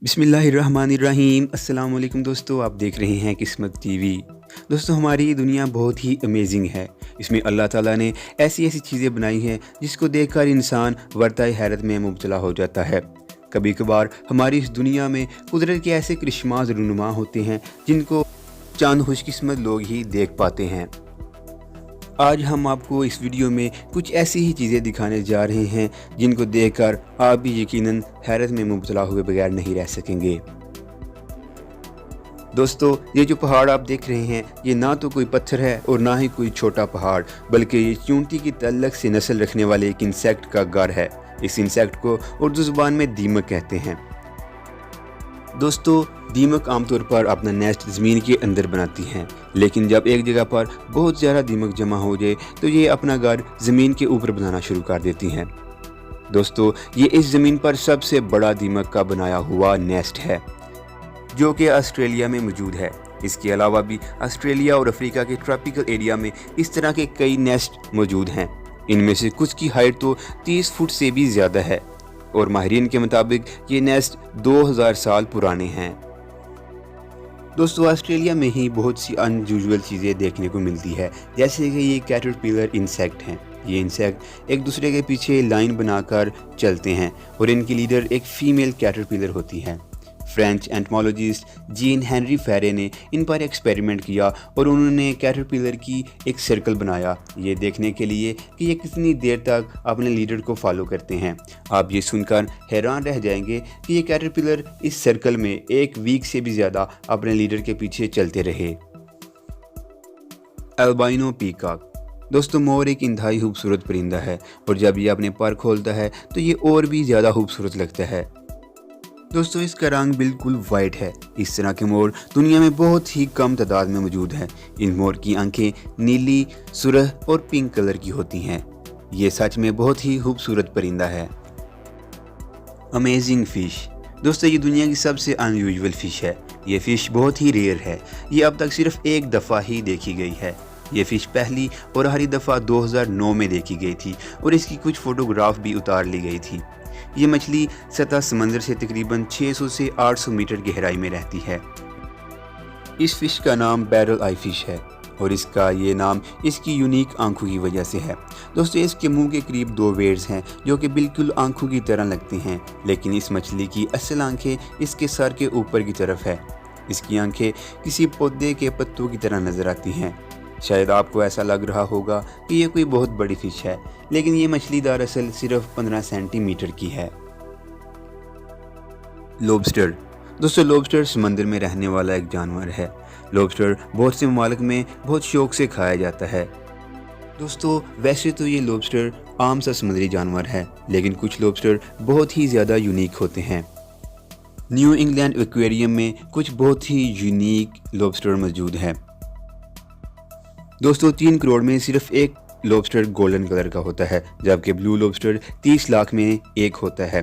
बिस्मिल्लाहिर्रहमानिर्रहीम। अस्सलाम वालेकुम दोस्तों, आप देख रहे हैं किस्मत टीवी। दोस्तों, हमारी दुनिया बहुत ही अमेजिंग है। इसमें अल्लाह ताला ने ऐसी ऐसी चीज़ें बनाई हैं जिसको देखकर इंसान वर्ताए हैरत में मुब्तला हो जाता है। कभी कभार हमारी इस दुनिया में कुदरत के ऐसे करिश्मात रूनुमा होते हैं जिनको चंद खुशकिस्मत लोग ही देख पाते हैं। आज हम आपको इस वीडियो में कुछ ऐसी ही चीज़ें दिखाने जा रहे हैं जिनको देखकर आप भी यकीनन हैरत में मुब्तला हुए बगैर नहीं रह सकेंगे। दोस्तों, ये जो पहाड़ आप देख रहे हैं ये ना तो कोई पत्थर है और ना ही कोई छोटा पहाड़, बल्कि ये चूंटी की तल्लक से नस्ल रखने वाले एक इंसेक्ट का घर है। इस इंसेक्ट को उर्दू ज़ुबान में दीमक कहते हैं। दोस्तों, दीमक आमतौर पर अपना नेस्ट ज़मीन के अंदर बनाती हैं, लेकिन जब एक जगह पर बहुत ज़्यादा दीमक जमा हो जाए तो ये अपना घर ज़मीन के ऊपर बनाना शुरू कर देती हैं। दोस्तों, ये इस ज़मीन पर सबसे बड़ा दीमक का बनाया हुआ नेस्ट है जो कि ऑस्ट्रेलिया में मौजूद है। इसके अलावा भी ऑस्ट्रेलिया और अफ्रीका के ट्रॉपिकल एरिया में इस तरह के कई नेस्ट मौजूद हैं। इनमें से कुछ की हाइट तो 30 फुट से भी ज़्यादा है और माहिरीन के मुताबिक ये नेस्ट 2000 साल पुराने हैं। दोस्तों, ऑस्ट्रेलिया में ही बहुत सी अनयूजुअल चीज़ें देखने को मिलती है, जैसे कि ये कैटरपिलर इंसेक्ट हैं। ये इंसेक्ट एक दूसरे के पीछे लाइन बनाकर चलते हैं और इनकी लीडर एक फीमेल कैटरपिलर होती है। फ्रेंच एंटोमोलॉजिस्ट जीन हेनरी फेरे ने इन पर एक्सपेरिमेंट किया और उन्होंने कैटरपिलर की एक सर्कल बनाया, ये देखने के लिए कि ये कितनी देर तक अपने लीडर को फॉलो करते हैं। आप ये सुनकर हैरान रह जाएंगे कि ये कैटरपिलर इस सर्कल में एक वीक से भी ज़्यादा अपने लीडर के पीछे चलते रहे। Albino peacock. दोस्तों, मोर एक इंतहाई खूबसूरत परिंदा है और जब ये अपने पर खोलता है तो ये और भी ज़्यादा खूबसूरत लगता है। दोस्तों, इसका रंग बिल्कुल वाइट है। इस तरह के मोर दुनिया में बहुत ही कम तादाद में मौजूद हैं। इन मोर की आंखें नीली, सुरख और पिंक कलर की होती हैं। ये सच में बहुत ही खूबसूरत परिंदा है। Amazing fish. दोस्तों, ये दुनिया की सबसे अनयूजुअल फ़िश है। ये फ़िश बहुत ही रेयर है। ये अब तक सिर्फ एक दफ़ा ही देखी गई है। ये फ़िश पहली और आखिरी दफ़ा 2009 में देखी गई थी और इसकी कुछ फ़ोटोग्राफ भी उतार ली गई थी। ये मछली सतह समंदर से तकरीबन 600 से 800 मीटर गहराई में रहती है। इस फिश का नाम बैरल आई फिश है और इसका ये नाम इसकी यूनिक आंखों की वजह से है। दोस्तों, इसके मुंह के करीब 2 वेड्स हैं जो कि बिल्कुल आंखों की तरह लगते हैं, लेकिन इस मछली की असल आंखें इसके सर के ऊपर की तरफ है। इसकी आंखें किसी पौधे के पत्तों की तरह नजर आती हैं। शायद आपको ऐसा लग रहा होगा कि ये कोई बहुत बड़ी फिश है, लेकिन ये मछली दरअसल सिर्फ 15 सेंटीमीटर की है। लॉबस्टर। दोस्तों, लॉबस्टर समंदर में रहने वाला एक जानवर है। लॉबस्टर बहुत से ममालिक में बहुत शौक से खाया जाता है। दोस्तों, वैसे तो ये लॉबस्टर आम सा समुद्री जानवर है, लेकिन कुछ लॉबस्टर बहुत ही ज़्यादा यूनिक होते हैं। न्यू इंग्लैंड एक्वेरियम में कुछ बहुत ही यूनिक लॉबस्टर मौजूद है। दोस्तों, 3 करोड़ में सिर्फ एक लॉबस्टर गोल्डन कलर का होता है, जबकि ब्लू लॉबस्टर 30 लाख में एक होता है।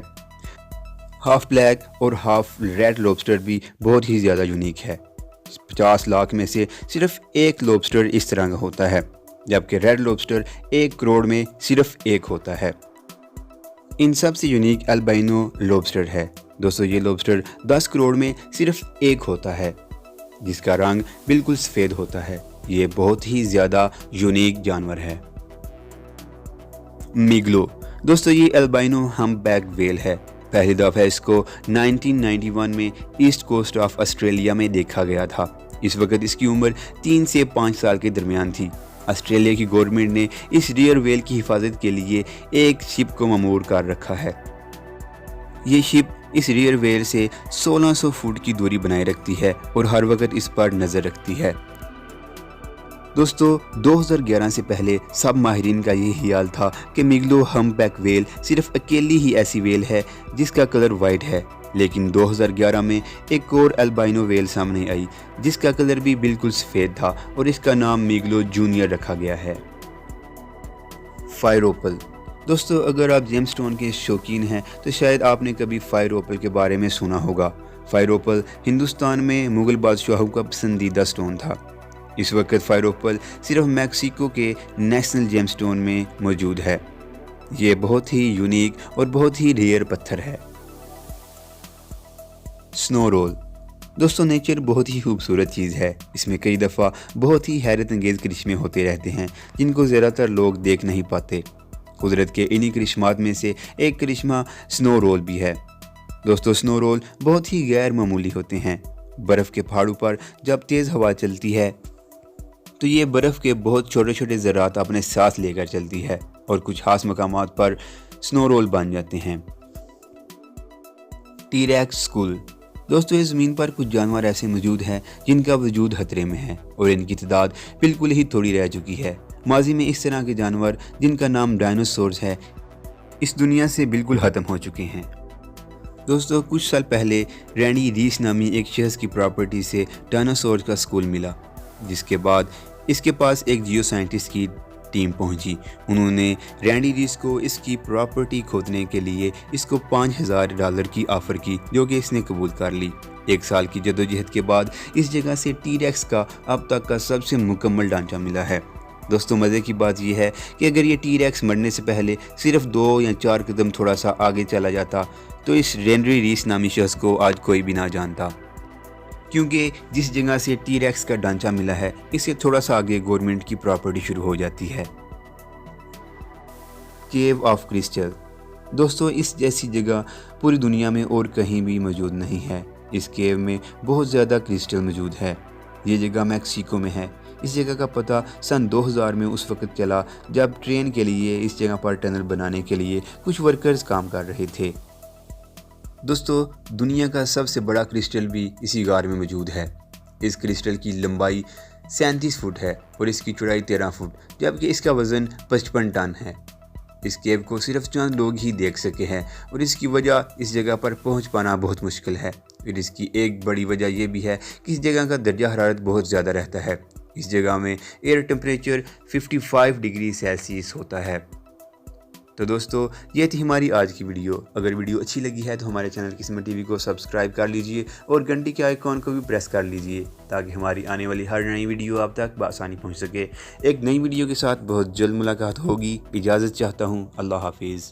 हाफ ब्लैक और हाफ रेड लॉबस्टर भी बहुत ही ज़्यादा यूनिक है। 50 लाख में से सिर्फ एक लॉबस्टर इस तरह का होता है, जबकि रेड लॉबस्टर 1 करोड़ में सिर्फ एक होता है। इन सब से यूनिक अल्बाइनो लॉबस्टर है। दोस्तों, ये लॉबस्टर 10 करोड़ में सिर्फ एक होता है, जिसका रंग बिल्कुल सफ़ेद होता है। ये बहुत ही ज़्यादा यूनिक जानवर है। मिगलो। दोस्तों, ये अल्बाइनो हम्पबैक व्हेल है। पहली दफ़ा इसको 1991 में ईस्ट कोस्ट ऑफ ऑस्ट्रेलिया में देखा गया था। इस वक्त इसकी उम्र 3 से 5 साल के दरमियान थी। ऑस्ट्रेलिया की गवर्नमेंट ने इस रेयर व्हेल की हिफाजत के लिए एक शिप को ममूर कर रखा है। ये शिप इस रेयर व्हेल से 1600 फुट की दूरी बनाए रखती है और हर वक्त इस पर नज़र रखती है। दोस्तों, 2011 से पहले सब माहिरीन का यही ख्याल था कि मिगलो हम्पबैक व्हेल सिर्फ अकेली ही ऐसी व्हेल है जिसका कलर वाइट है, लेकिन 2011 में एक और अल्बाइनो व्हेल सामने आई जिसका कलर भी बिल्कुल सफ़ेद था और इसका नाम मिगलो जूनियर रखा गया है। फायर ओपल। दोस्तों, अगर आप जेमस्टोन के शौकीन हैं तो शायद आपने कभी फायर ओपल के बारे में सुना होगा। फायर ओपल हिंदुस्तान में मुग़ल बादशाहों का पसंदीदा स्टोन था। इस वक्त फायर ओपल सिर्फ मैक्सिको के नेशनल जेमस्टोन में मौजूद है। ये बहुत ही यूनिक और बहुत ही रेयर पत्थर है। Snow role. दोस्तों, नेचर बहुत ही खूबसूरत चीज़ है। इसमें कई दफ़ा बहुत ही हैरत अंगेज़ करिश्मे होते रहते हैं जिनको ज़्यादातर लोग देख नहीं पाते। कुदरत के इन्हीं करिश्मात में से एक करिश्मा स्नो रोल भी है। दोस्तों, स्नो रोल बहुत ही गैर मामूली होते हैं। बर्फ़ के पहाड़ों पर जब तेज़ हवा चलती है तो ये बर्फ़ के बहुत छोटे छोटे ज़रात अपने साथ लेकर चलती है और कुछ खास मकामात पर स्नो रोल बन जाते हैं। T-rex school. दोस्तों, इस ज़मीन पर कुछ जानवर ऐसे मौजूद हैं जिनका वजूद खतरे में है और इनकी तादाद बिल्कुल ही थोड़ी रह चुकी है। माजी में इस तरह के जानवर जिनका नाम डायनासोर्स है इस दुनिया से बिल्कुल ख़त्म हो चुके हैं। दोस्तों, कुछ साल पहले रैंडी रीस नामी एक शख्स की प्रॉपर्टी से डायनासोर का स्कूल मिला, जिसके बाद इसके पास एक जियो साइंटिस्ट की टीम पहुंची। उन्होंने रैंडी रीस को इसकी प्रॉपर्टी खोदने के लिए इसको $5000 की ऑफ़र की, जो कि इसने कबूल कर ली। 1 साल की जदोजहद के बाद इस जगह से टी-रेक्स का अब तक का सबसे मुकम्मल ढांचा मिला है। दोस्तों, मज़े की बात यह है कि अगर ये टी-रेक्स मरने से पहले सिर्फ 2 या 4 कदम थोड़ा सा आगे चला जाता तो इस रैंडी रीस नामी शख्स को आज कोई भी ना जानता, क्योंकि जिस जगह से टी-रेक्स का ढांचा मिला है इससे थोड़ा सा आगे गवर्नमेंट की प्रॉपर्टी शुरू हो जाती है। केव ऑफ क्रिस्टल। दोस्तों, इस जैसी जगह पूरी दुनिया में और कहीं भी मौजूद नहीं है। इस केव में बहुत ज़्यादा क्रिस्टल मौजूद है। ये जगह मैक्सिको में है। इस जगह का पता सन 2000 में उस वक्त चला जब ट्रेन के लिए इस जगह पर टनल बनाने के लिए कुछ वर्कर्स काम कर रहे थे। दोस्तों, दुनिया का सबसे बड़ा क्रिस्टल भी इसी गार में मौजूद है। इस क्रिस्टल की लंबाई 37 फुट है और इसकी चौड़ाई 13 फुट, जबकि इसका वज़न 55 टन है। इस केव को सिर्फ चंद लोग ही देख सके हैं और इसकी वजह इस जगह पर पहुंच पाना बहुत मुश्किल है। और इसकी एक बड़ी वजह यह भी है कि इस जगह का दर्जा हरारत बहुत ज़्यादा रहता है। इस जगह में एयर टेम्परेचर 55 डिग्री सेल्सियस होता है। तो दोस्तों, ये थी हमारी आज की वीडियो। अगर वीडियो अच्छी लगी है तो हमारे चैनल किस्मत टीवी को सब्सक्राइब कर लीजिए और घंटी के आइकॉन को भी प्रेस कर लीजिए ताकि हमारी आने वाली हर नई वीडियो आप तक बआसानी पहुंच सके। एक नई वीडियो के साथ बहुत जल्द मुलाकात होगी। इजाज़त चाहता हूँ। अल्लाह हाफिज़।